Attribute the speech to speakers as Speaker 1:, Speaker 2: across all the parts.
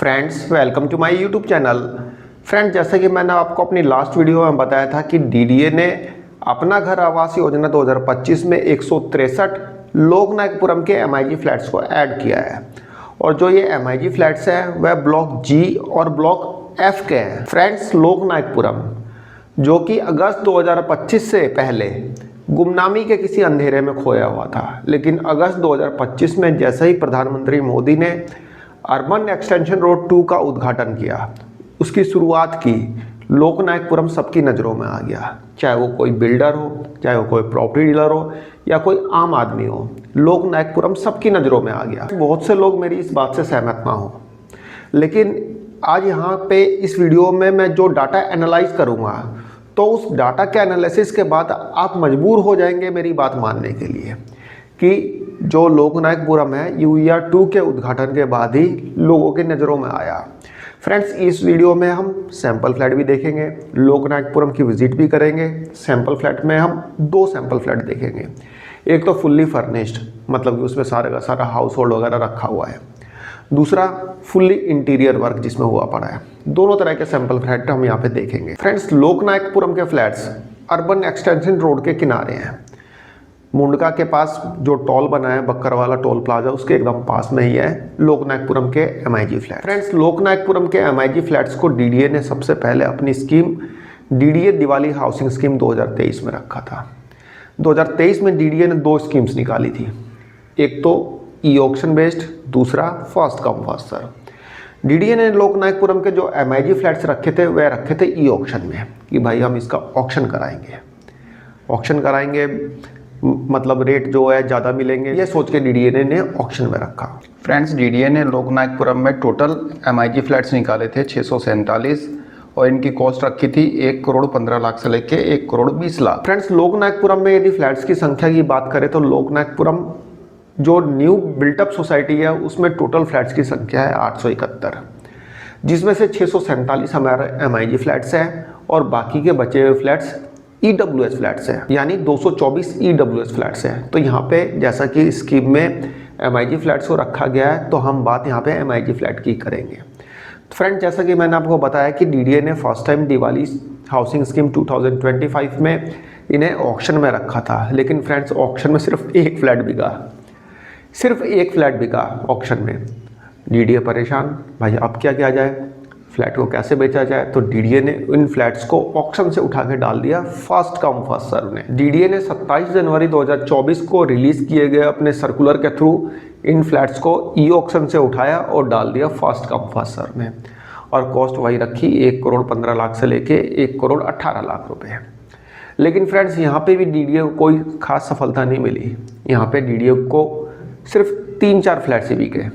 Speaker 1: Friends welcome to my YouTube channel. Friends जैसे कि मैंने आपको अपनी लास्ट वीडियो में बताया था कि डीडीए ने अपना घर आवास योजना 2025 में 163 लोकनायकपुरम के एमआईजी फ्लैट्स को ऐड किया है और जो ये एमआईजी फ्लैट्स हैं वह ब्लॉक जी और ब्लॉक एफ के हैं। फ्रेंड्स लोकनायकपुरम जो कि अगस्त 2025 से पहले गुमनामी के किसी अंधेरे में खोया हुआ था, लेकिन अगस्त 2025 में जैसे ही प्रधानमंत्री मोदी ने अर्बन एक्सटेंशन रोड 2 का उद्घाटन किया, उसकी शुरुआत की, लोकनायकपुरम सबकी नज़रों में आ गया। चाहे वो कोई बिल्डर हो, चाहे वो कोई प्रॉपर्टी डीलर हो या कोई आम आदमी हो, लोकनायकपुरम सबकी नज़रों में आ गया। बहुत से लोग मेरी इस बात से सहमत ना हो, लेकिन आज यहाँ पे इस वीडियो में मैं जो डाटा एनालाइज करूँगा तो उस डाटा के एनालिसिस के बाद आप मजबूर हो जाएंगे मेरी बात मानने के लिए कि जो लोकनायकपुरम है यूईआर 2 के उद्घाटन के बाद ही लोगों की नज़रों में आया। फ्रेंड्स इस वीडियो में हम सैंपल फ्लैट भी देखेंगे, लोकनायकपुरम की विजिट भी करेंगे। सैंपल फ्लैट में हम 2 सैंपल फ्लैट देखेंगे। एक तो फुल्ली फर्निश्ड, मतलब कि उसमें सारा का सारा हाउस होल्ड वगैरह रखा हुआ है। दूसरा फुल्ली इंटीरियर वर्क जिसमें हुआ पड़ा है। दोनों तरह के सैंपल फ्लैट हम यहाँ पे देखेंगे। फ्रेंड्स लोकनायकपुरम के फ्लैट्स अर्बन एक्सटेंशन रोड के किनारे हैं। मुंडका के पास जो टोल बना है, बक्करवाला टोल प्लाजा, उसके एकदम पास में ही है लोकनायकपुरम के एमआईजी फ्लैट। फ्रेंड्स लोकनायकपुरम के एमआईजी फ्लैट्स को डीडीए ने सबसे पहले अपनी scheme DDA Diwali housing scheme 2023 में रखा था। 2023 में डीडीए ने 2 स्कीम्स निकाली थी, एक तो ई ऑक्शन बेस्ड, दूसरा first come first serve. DDA ने लोकनायकपुरम के जो एमआईजी फ्लैट्स रखे थे वह रखे थे ई ऑक्शन में कि भाई हम इसका ऑक्शन कराएंगे, मतलब रेट जो है ज़्यादा मिलेंगे, ये सोच के डीडीए ने ऑक्शन में रखा।
Speaker 2: फ्रेंड्स डीडीए ने लोकनायकपुरम में टोटल एमआईजी फ्लैट्स निकाले थे 647 और इनकी कॉस्ट रखी थी 1 करोड़ 15 लाख से लेके 1 करोड़ 20 लाख।
Speaker 1: फ्रेंड्स लोकनायकपुरम में यदि फ्लैट्स की संख्या की बात करें तो लोकनायकपुरम जो न्यू बिल्टअप सोसाइटी है उसमें टोटल फ्लैट्स की संख्या है 871, जिसमें से 647 हमारे एमआईजी फ्लैट्स हैं और बाकी के बचे हुए फ्लैट्स ईडब्ल्यूएस फ्लैट्स हैं, यानी 224 ईडब्ल्यूएस फ्लैट्स हैं। तो यहाँ पे जैसा कि स्कीम में एमआईजी फ्लैट्स को रखा गया है तो हम बात यहाँ पे एमआईजी फ्लैट की करेंगे। तो फ्रेंड जैसा कि मैंने आपको बताया कि डीडीए ने first time Diwali housing scheme 2025 में इन्हें ऑक्शन में रखा था, लेकिन फ्रेंड्स ऑक्शन में सिर्फ एक फ्लैट बिका ऑक्शन में। डीडीए परेशान, भाई अब क्या किया जाए, फ्लैट को कैसे बेचा जाए। तो डीडीए ने इन फ्लैट्स को ऑक्शन से उठा के डाल दिया फर्स्ट कम फर्स्ट सर्व ने। डीडीए ने 27 जनवरी 2024 को रिलीज किए गए अपने सर्कुलर के थ्रू इन फ्लैट्स को ई ऑक्शन से उठाया और डाल दिया फर्स्ट कम फर्स्ट सर्व में, और कॉस्ट वही रखी 1 करोड़ 15 लाख से लेके 1 करोड़ 18 लाख रुपए। लेकिन फ्रेंड्स यहाँ पे भी डीडीए को कोई खास सफलता नहीं मिली। यहाँ पे डीडीए को सिर्फ 3-4 फ्लैट से बिके,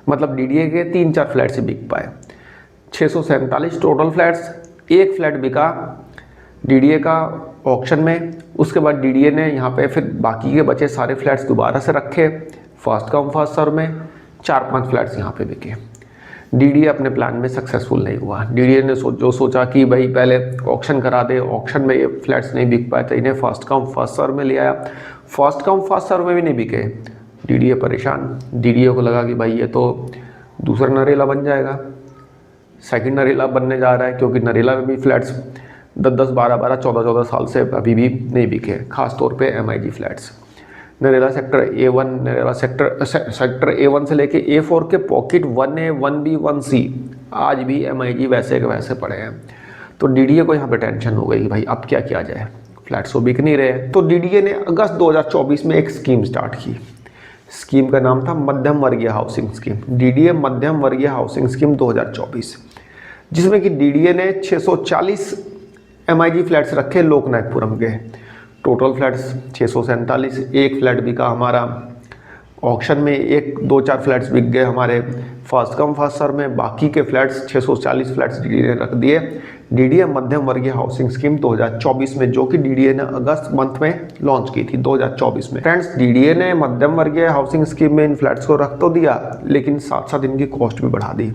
Speaker 1: मतलब डीडीए के 3-4 फ्लैट से बिक पाए। 647 टोटल फ्लैट्स, एक फ्लैट बिका डीडीए का ऑक्शन में। उसके बाद डीडीए ने यहाँ पे फिर बाकी के बचे सारे फ्लैट्स दोबारा से रखे फर्स्ट कम फर्स्ट सर्व में। 4-5 फ्लैट्स यहाँ पे बिके। डीडीए अपने प्लान में सक्सेसफुल नहीं हुआ। डीडीए ने सोचा कि भाई पहले ऑक्शन करा दे, ऑक्शन में ये फ्लैट्स नहीं बिक पाए तो इन्हें फर्स्ट कम फर्स्ट सर्व में ले आया। फर्स्ट कम फर्स्ट सर्व में भी नहीं बिके, डीडीए परेशान। डीडीए को लगा कि भाई ये तो दूसरा नरेला बन जाएगा, सेकंड नरेला बनने जा रहा है, क्योंकि नरेला में भी फ्लैट्स 10-10, 12-12, 14-14 साल से अभी भी नहीं बिके, खास तौर पे MIG flats. Narela sector A1, Narela sector A1 से लेके A4 के पॉकेट 1A, 1B, 1C आज भी एमआईजी वैसे के वैसे पड़े हैं। तो डीडीए को यहाँ पे टेंशन हो गई कि भाई अब क्या किया जाए, फ्लैट्स तो बिक नहीं रहे। तो डीडीए ने अगस्त 2024 में एक स्कीम स्टार्ट की। स्कीम का नाम था मध्यम वर्गीय हाउसिंग स्कीम, डीडीए मध्यम वर्गीय हाउसिंग स्कीम 2024, जिसमें कि डीडीए ने 640 एमआईजी फ्लैट्स रखे लोकनायकपुरम के। टोटल फ्लैट्स 647, एक फ्लैट बिका हमारा ऑक्शन में, 1-2-4 फ्लैट्स बिक गए हमारे फर्स्ट कम फर्स्ट सर्व में। बाकी के फ्लैट्स 640 फ्लैट्स डीडीए ने रख दिए डीडीए मध्यम वर्गीय हाउसिंग स्कीम 2024 में, जो कि डीडीए ने अगस्त मंथ में लॉन्च की थी 2024 में। फ्रेंड्स डीडीए ने मध्यम वर्गीय हाउसिंग स्कीम में इन फ्लैट्स को रख तो दिया, लेकिन साथ साथ इनकी कॉस्ट भी बढ़ा दी।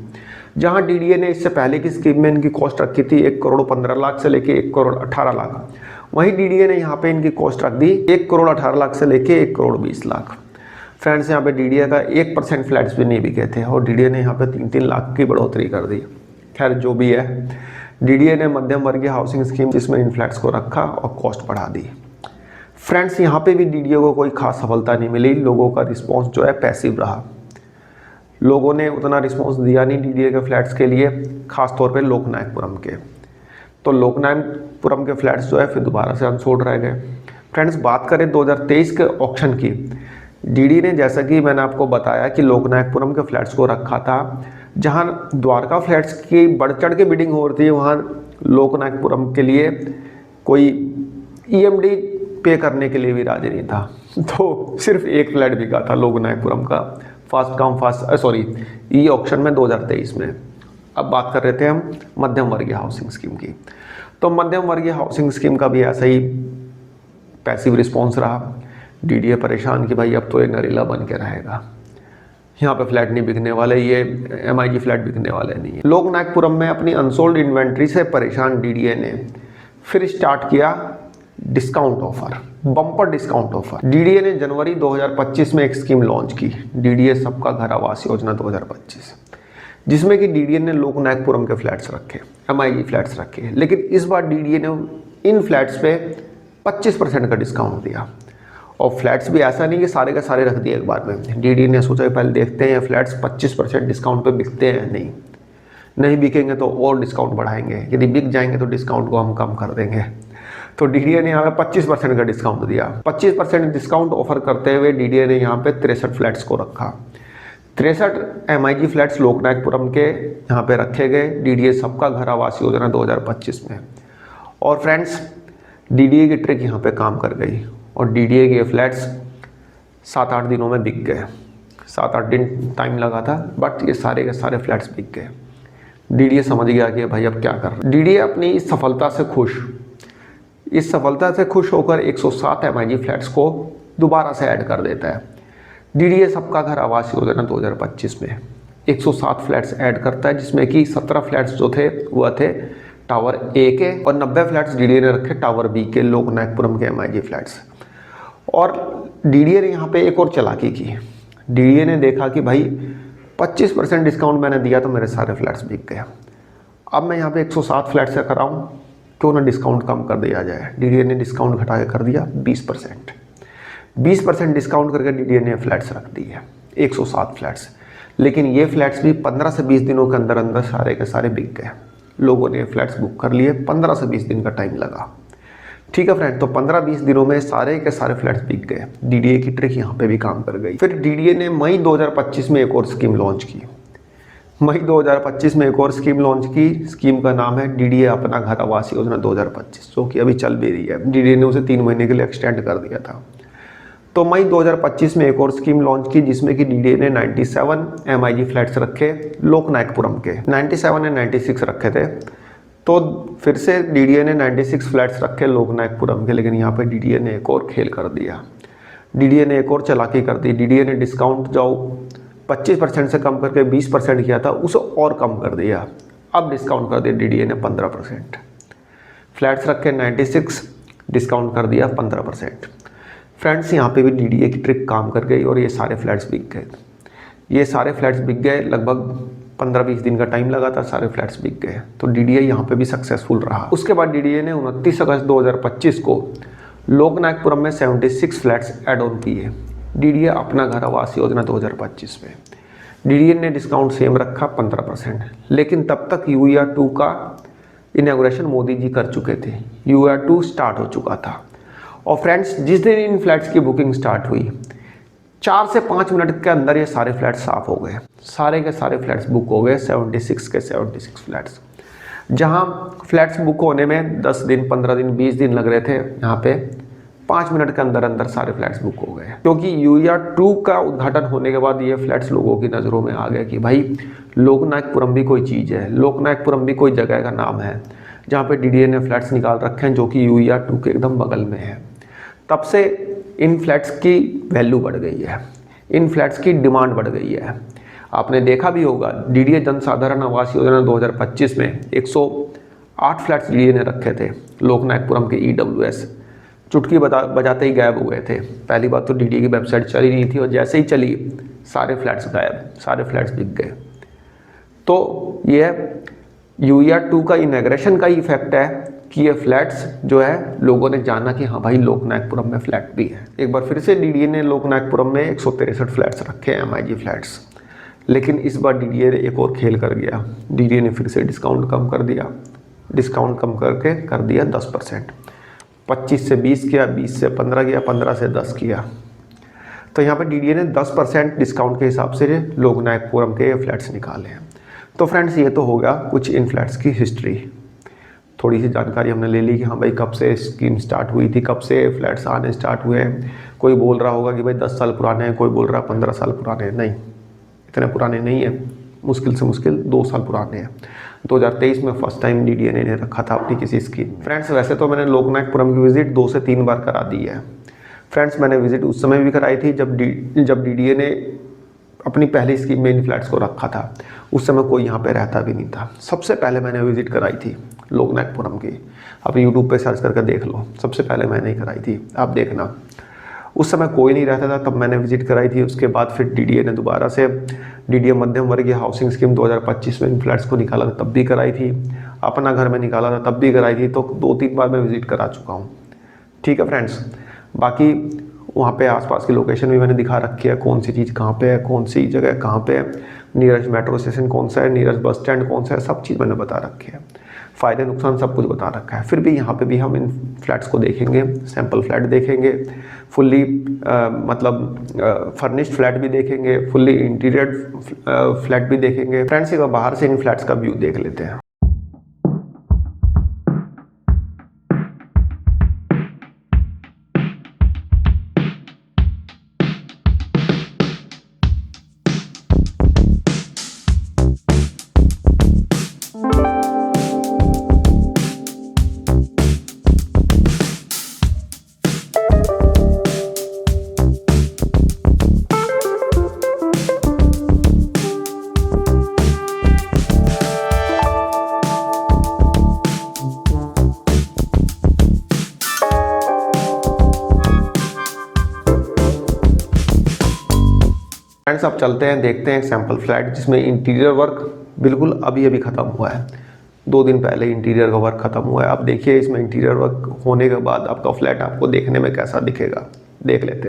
Speaker 1: जहां डीडीए ने इससे पहले की स्कीम में इनकी कॉस्ट रखी थी 1 करोड़ 15 लाख से लेके 1 करोड़ 18 लाख, वहीं डीडीए ने यहाँ पे इनकी कॉस्ट रख दी 1 करोड़ 18 लाख से लेके 1 करोड़ 20 लाख। फ्रेंड्स यहाँ पे डीडीए का 1% फ्लैट्स भी नहीं बिके थे और डीडीए ने यहाँ पे 3-3 लाख की बढ़ोतरी कर दी। खैर जो भी है, डीडीए ने मध्यम वर्गीय हाउसिंग स्कीम जिसमें इन फ्लैट्स को रखा और कॉस्ट बढ़ा दी। फ्रेंड्स यहाँ पे भी डीडीए को कोई खास सफलता नहीं मिली। लोगों का रिस्पॉन्स जो है पैसिव रहा। लोगों ने उतना रिस्पॉन्स दिया नहीं डीडीए के फ्लैट्स के लिए, खास तौर पे लोकनायकपुरम के। तो लोकनायकपुरम के फ्लैट्स जो है फिर दोबारा से अनसोल्ड रह गए। फ्रेंड्स बात करें 2023 के ऑक्शन की, डीडी ने जैसा कि मैंने आपको बताया कि लोकनायकपुरम के फ्लैट्स को रखा था, जहां द्वारका फ्लैट्स की बढ़ चढ़ के बिडिंग हो रही है, वहां लोकनायकपुरम के लिए कोई ईएमडी पे करने के लिए भी राजी नहीं था। तो सिर्फ एक फ्लैट बिका था लोकनायकपुरम का fast come fast e auction में 2023 में। अब बात कर रहे थे हम मध्यम वर्गीय हाउसिंग स्कीम की। तो मध्यम वर्गीय हाउसिंग स्कीम का भी ऐसा ही पैसिव रिस्पॉन्स रहा। डीडीए परेशान कि भाई अब तो ये नरीला बन के रहेगा, यहाँ पे फ्लैट नहीं बिकने वाले, ये एमआईजी फ्लैट बिकने वाले नहीं है। लोकनायकपुरम में अपनी अनसोल्ड इन्वेंट्री से परेशान डीडीए ने फिर स्टार्ट किया discount offer, bumper discount offer. DDA ने जनवरी 2025 में एक स्कीम लॉन्च की, डीडीए सबका घर आवास योजना 2025, जिसमें कि डीडीए ने लोकनायकपुरम के फ्लैट्स रखे, एमआईजी फ्लैट्स रखे। लेकिन इस बार डीडीए ने इन फ्लैट्स पे 25% का डिस्काउंट दिया। और फ्लैट्स भी ऐसा नहीं कि सारे का सारे रख दिए एक बार में। डीडीए ने सोचा पहले देखते हैं फ्लैट्स 25% डिस्काउंट पे बिकते हैं, नहीं बिकेंगे तो और डिस्काउंट बढ़ाएंगे, यदि बिक जाएंगे तो डिस्काउंट को हम कम कर देंगे। तो डीडीए ने यहाँ पे 25% का डिस्काउंट दिया। 25% डिस्काउंट ऑफर करते हुए डीडीए ने यहाँ पे 63 फ्लैट्स को रखा। 63 एमआईजी फ्लैट्स लोकनायकपुरम के यहाँ पे रखे गए डीडीए सबका घर आवास योजना 2025 में। और फ्रेंड्स डीडीए की ट्रिक यहाँ पे काम कर गई और डीडीए के फ्लैट्स 7-8 दिनों में बिक गए। 7-8 दिन टाइम लगा था, बट ये सारे के सारे फ्लैट्स बिक गए। डीडीए समझ गया कि भाई अब क्या कर। डीडीए अपनी इस सफलता से खुश होकर 107 एमआईजी फ्लैट्स को दोबारा से ऐड कर देता है। डीडीए सबका घर आवास योजना 2025 में 107 फ्लैट्स ऐड करता है, जिसमें कि 17 फ्लैट्स जो थे वह थे टावर ए के और 90 फ्लैट्स डीडीए ने रखे टावर बी के लोकनायकपुरम के एमआईजी फ्लैट्स। और डीडीए ने यहाँ पे एक और चालाकी की। डीडीए ने देखा कि भाई 25% डिस्काउंट मैंने दिया तो मेरे सारे फ्लैट्स बिक गए, अब मैं यहाँ पे 107 फ्लैट्स से कराऊँ, क्यों ना डिस्काउंट कम कर दिया जाए। डीडीए ने डिस्काउंट घटा के कर दिया 20%। 20% डिस्काउंट करके डीडीए ने फ्लैट्स रख दी है 107 फ्लैट्स। लेकिन ये फ्लैट्स भी 15 से 20 दिनों के अंदर अंदर सारे के सारे बिक गए। लोगों ने फ्लैट्स बुक कर लिए, 15 से 20 दिन का टाइम लगा। ठीक है फ्रेंड, तो 15-20 दिनों में सारे के सारे फ्लैट्स बिक गए। डीडीए की ट्रिक यहाँ पे भी काम कर गई। फिर डीडीए ने मई 2025 में एक और स्कीम लॉन्च की। मई 2025 में एक और स्कीम लॉन्च की। स्कीम का नाम है डीडीए अपना घर आवास योजना 2025, जो कि अभी चल भी रही है। डीडीए ने उसे 3 महीने के लिए एक्सटेंड कर दिया था। तो मई 2025 में एक और स्कीम लॉन्च की, जिसमें कि डीडीए ने 97 एमआईजी फ्लैट्स रखे लोकनायकपुरम के। 97 या 96 रखे थे। तो फिर से डीडीए ने 96 फ्लैट्स रखे लोकनायकपुरम के। लेकिन यहाँ पे डीडीए ने एक और खेल कर दिया। डीडीए ने एक और चालाकी कर दी। डीडीए ने डिस्काउंट जो 25% से कम करके 20% किया था, उसे और कम कर दिया। अब डिस्काउंट कर दिया डीडीए ने 15%। फ्लैट्स रखे 96, डिस्काउंट कर दिया 15%। फ्रेंड्स यहाँ पे भी डीडीए की ट्रिक काम कर गई और ये सारे फ्लैट्स बिक गए। ये सारे फ्लैट्स बिक गए, लगभग 15-20 दिन का टाइम लगा था, सारे फ्लैट्स बिक गए। तो डीडीए यहाँ पे भी सक्सेसफुल रहा। उसके बाद डीडीए ने 29 अगस्त 2025 को लोकनायकपुरम में 76 फ्लैट्स एड ऑन किए। डीडीए अपना घर आवास योजना 2025 में। डीडीए ने डिस्काउंट सेम रखा 15%। लेकिन तब तक UER-2 का इनॉग्रेशन मोदी जी कर चुके थे। UER-2 स्टार्ट हो चुका था। और फ्रेंड्स जिस दिन इन फ्लैट्स की बुकिंग स्टार्ट हुई, 4 से 5 मिनट के अंदर ये सारे फ्लैट्स साफ हो गए। सारे के सारे फ्लैट्स बुक हो गए, 76 के 76 फ्लैट्स। जहां फ्लैट्स बुक होने में 10 दिन, 15 दिन, 20 दिन लग रहे थे, यहाँ पे 5 मिनट के अंदर अंदर सारे फ्लैट्स बुक हो गए। क्योंकि UER-2 का उद्घाटन होने के बाद ये फ्लैट्स लोगों की नज़रों में आ गए कि भाई लोकनायकपुरम भी कोई चीज़ है, लोकनायकपुरम भी कोई जगह का नाम है, जहाँ पे डीडीए ने फ्लैट्स निकाल रखे हैं, जो कि UER-2 के एकदम बगल में है। तब से इन फ्लैट्स की वैल्यू बढ़ गई है, इन फ्लैट्स की डिमांड बढ़ गई है। आपने देखा भी होगा, डीडीए जनसाधारण आवास योजना 2025 में 108 फ्लैट्स डीडीए ने रखे थे लोकनायकपुरम के EWS। चुटकी बजाते ही गायब हो गए थे। पहली बात तो डीडीए की वेबसाइट चली नहीं थी और जैसे ही चली सारे फ्लैट्स गायब, सारे फ्लैट्स बिक गए। तो ये यूईआर 2 का इनॉग्रेशन का इफेक्ट है कि ये फ्लैट्स जो है लोगों ने जाना कि हाँ भाई लोकनायकपुरम में फ्लैट भी है। एक बार फिर से डीडीए ने लोकनायकपुरम में 163 फ्लैट्स रखे हैं MIG फ्लैट्स, लेकिन इस बार डीडीए ने एक और खेल कर गया। डीडीए ने फिर से डिस्काउंट कम कर दिया, डिस्काउंट कम करके कर दिया 10%। 25 से 20 किया, 20 से 15 किया, 15 से 10 किया। तो यहाँ पे डीडीए ने 10% डिस्काउंट के हिसाब से लोकनायकपुरम के फ्लैट्स निकाले हैं। तो फ्रेंड्स ये तो हो गया कुछ इन फ्लैट्स की हिस्ट्री, थोड़ी सी जानकारी हमने ले ली कि हाँ भाई कब से स्कीम स्टार्ट हुई थी, कब से फ्लैट्स आने स्टार्ट हुए हैं। कोई बोल रहा होगा कि भाई 10 साल पुराने हैं, कोई बोल रहा है 15 साल पुराने हैं। नहीं, इतने पुराने नहीं है, मुश्किल से मुश्किल 2 साल पुराने हैं। 2023 में फर्स्ट टाइम डीडीए ने रखा था अपनी किसी स्कीम। फ्रेंड्स वैसे तो मैंने लोकनायकपुरम की विजिट 2 से 3 बार करा दी है। फ्रेंड्स मैंने विजिट उस समय भी कराई थी जब डीडीए ने अपनी पहली स्कीम में इन फ्लैट्स को रखा था। उस समय कोई यहाँ पे रहता भी नहीं था। सबसे पहले मैंने विजिट कराई थी लोकनायकपुरम की, आप यूट्यूब पे सर्च करके देख लो, सबसे पहले मैंने ही कराई थी, आप देखना। उस समय कोई नहीं रहता था, तब मैंने विजिट कराई थी। उसके बाद फिर डीडीए ने दोबारा से डीडीए मध्यम वर्गीय हाउसिंग स्कीम 2025 में इन फ्लैट्स को निकाला था, तब भी कराई थी। अपना घर में निकाला था, तब भी कराई थी। तो 2-3 बार मैं विजिट करा चुका हूँ। ठीक है फ्रेंड्स, बाकी वहाँ पे आसपास की लोकेशन भी मैंने दिखा रखी है, कौन सी चीज़ कहाँ पे है, कौन सी जगह कहाँ पे है, नियरेस्ट मेट्रो स्टेशन कौन सा है, नियरेस्ट बस स्टैंड कौन सा है, सब चीज़ मैंने बता रखी है। फ़ायदे नुकसान सब कुछ बता रखा है। फिर भी यहाँ पे भी हम इन फ्लैट्स को देखेंगे, सैम्पल फ्लैट देखेंगे, फुल्ली मतलब फर्निश्ड फ्लैट भी देखेंगे, फुल्ली इंटीरियर फ्लैट भी देखेंगे। फ्रेंड्स एक बार बाहर से इन फ्लैट्स का व्यू देख लेते हैं। फ्रेंड्स अब चलते हैं, देखते हैं सैम्पल फ्लैट जिसमें इंटीरियर वर्क बिल्कुल अभी अभी ख़त्म हुआ है। 2 दिन पहले इंटीरियर का वर्क ख़त्म हुआ है। अब देखिए इसमें इंटीरियर वर्क होने के बाद आपका फ्लैट आपको देखने में कैसा दिखेगा, देख लेते हैं।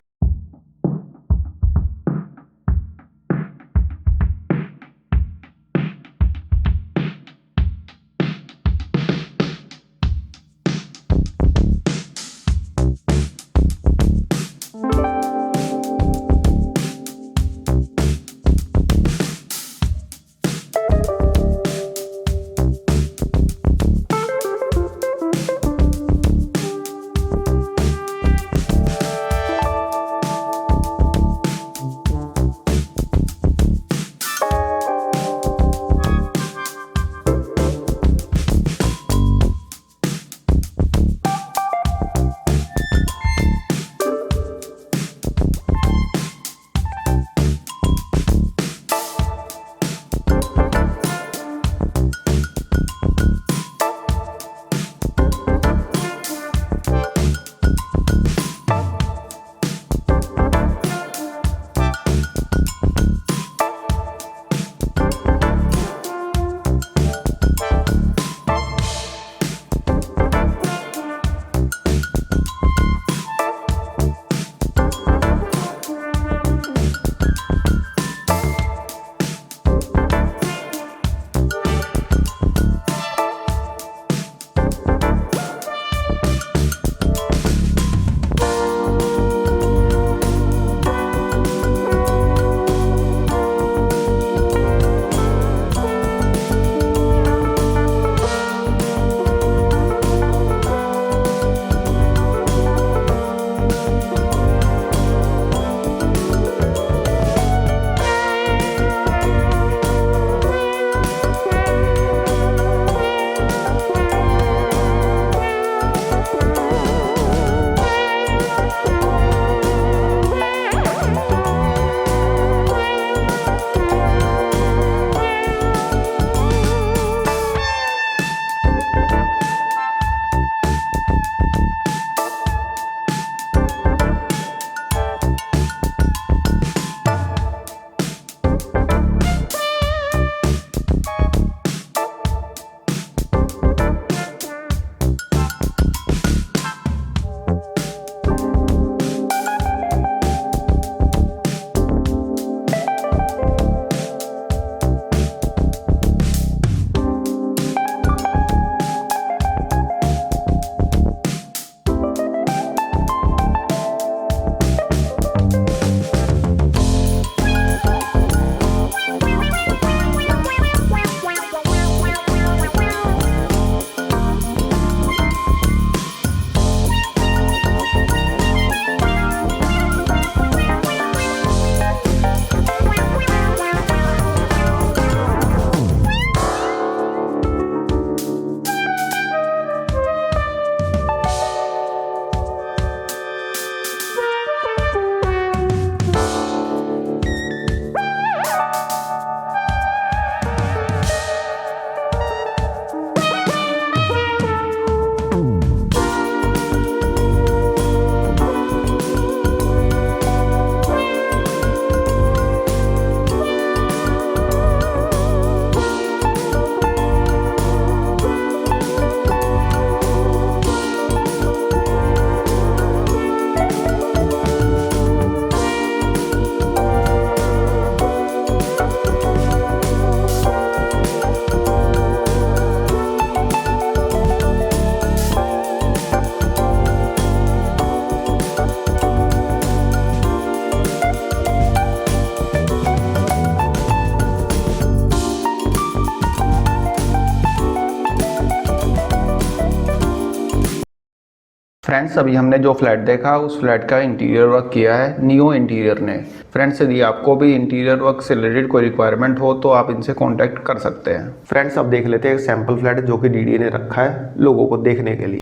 Speaker 2: फ्रेंड्स अभी हमने जो फ्लैट देखा उस फ्लैट का इंटीरियर वर्क किया है नियो इंटीरियर ने। फ्रेंड्स यदि आपको भी इंटीरियर वर्क से रिलेटेड कोई रिक्वायरमेंट हो तो आप इनसे कांटेक्ट कर सकते हैं।
Speaker 1: फ्रेंड्स अब देख लेते हैं एक सैंपल फ्लैट जो कि डीडीए ने रखा है लोगों को देखने के लिए।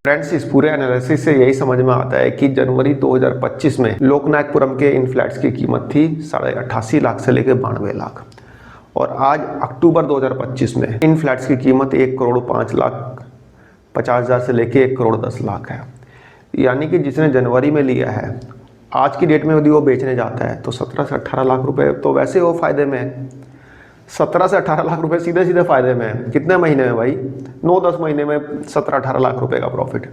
Speaker 1: फ्रेंड्स इस पूरे एनालिसिस से यही समझ में आता है कि जनवरी 2025 में लोकनायकपुरम के इन फ्लैट्स की कीमत थी 88.5 लाख से लेकर 92 लाख और आज अक्टूबर 2025 में इन फ्लैट्स की कीमत 1,05,50,000 से लेकर 1,10,00,000 है। यानी कि जिसने जनवरी में लिया है आज की डेट में यदि वो बेचने जाता है तो 17 से 18 लाख रुपए तो वैसे वो फायदे में है। 17 से 18 लाख रुपए सीधे सीधे फायदे में है। कितने महीने में भाई? 9-10 महीने में 17-18 लाख रुपए का प्रॉफिट।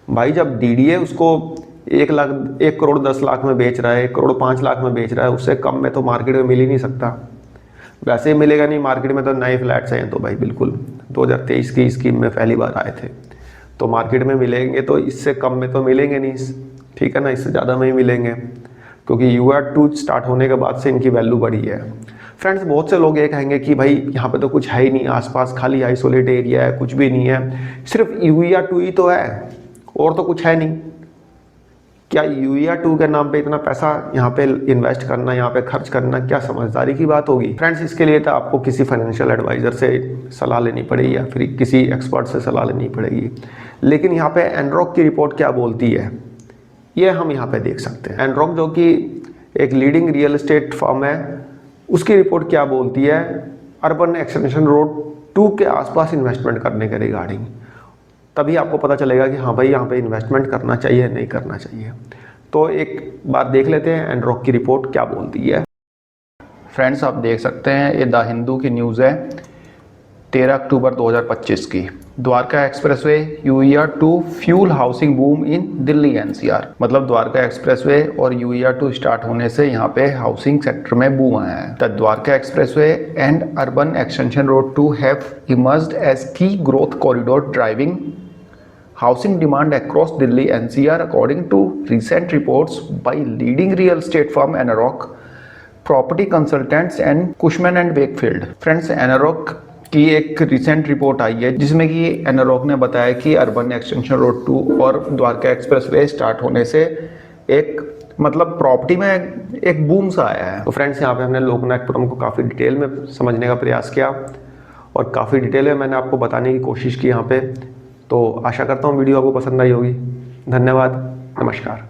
Speaker 1: भाई जब डीडीए उसको 1,10,00,000 में बेच रहा है, 1,05,00,000 में बेच रहा है, उससे कम में तो मार्केट में मिल ही नहीं सकता। वैसे ही मिलेगा नहीं, मार्केट में तो नए फ्लैट्स हैं तो भाई बिल्कुल 2023 की स्कीम में पहली बार आए थे तो मार्केट में मिलेंगे तो इससे कम में तो मिलेंगे नहीं, ठीक है ना, इससे ज़्यादा में ही मिलेंगे क्योंकि UR2 स्टार्ट होने के बाद से इनकी वैल्यू बढ़ी है। फ्रेंड्स बहुत से लोग ये कहेंगे कि भाई यहाँ पे तो कुछ है ही नहीं, आसपास खाली आइसोलेट एरिया है, कुछ भी नहीं है, सिर्फ UR2 ही तो है और तो कुछ है नहीं। क्या UR2 के नाम पे इतना पैसा यहाँ पे इन्वेस्ट करना, यहाँ पे खर्च करना क्या समझदारी की बात होगी? फ्रेंड्स इसके लिए तो आपको किसी फाइनेंशियल एडवाइज़र से सलाह लेनी पड़ेगी या फिर किसी एक्सपर्ट से सलाह लेनी पड़ेगी। लेकिन यहाँ पे एनरॉक की रिपोर्ट क्या बोलती है ये हम यहाँ पे देख सकते हैं। एनरॉक जो कि एक लीडिंग रियल एस्टेट फर्म है उसकी रिपोर्ट क्या बोलती है अर्बन एक्सटेंशन रोड 2 के आसपास इन्वेस्टमेंट करने के रिगार्डिंग। तभी आपको पता चलेगा कि हाँ भाई यहाँ पे इन्वेस्टमेंट करना चाहिए नहीं करना चाहिए। तो एक बार देख लेते हैं एनरॉक की रिपोर्ट क्या बोलती है।
Speaker 2: फ्रेंड्स आप देख सकते हैं ये द हिंदू की न्यूज़ है 13 अक्टूबर 2025 की। Dwarka expressway UER2 fuel housing boom in Delhi NCR। मतलब द्वारका एक्सप्रेसवे और UER2 स्टार्ट होने से यहाँ पे हाउसिंग सेक्टर में बूम आया है। The Dwarka expressway and urban extension road 2 have emerged as key growth corridor driving housing demand across Delhi NCR according to recent reports by leading real estate firm Enrock, property consultants and Cushman and Wakefield। Friends Enrock की एक recent report आई है जिसमें कि Enrock ने बताया कि urban extension road 2 और Dwarka expressway start होने से एक मतलब प्रॉपर्टी में एक बूम सा आया है।
Speaker 1: तो फ्रेंड्स यहाँ पे हमने लोकनायकपुरम को काफ़ी डिटेल में समझने का प्रयास किया और काफ़ी डिटेल में मैंने आपको बताने की कोशिश की यहाँ पे। तो आशा करता हूँ वीडियो आपको पसंद आई होगी। धन्यवाद, नमस्कार।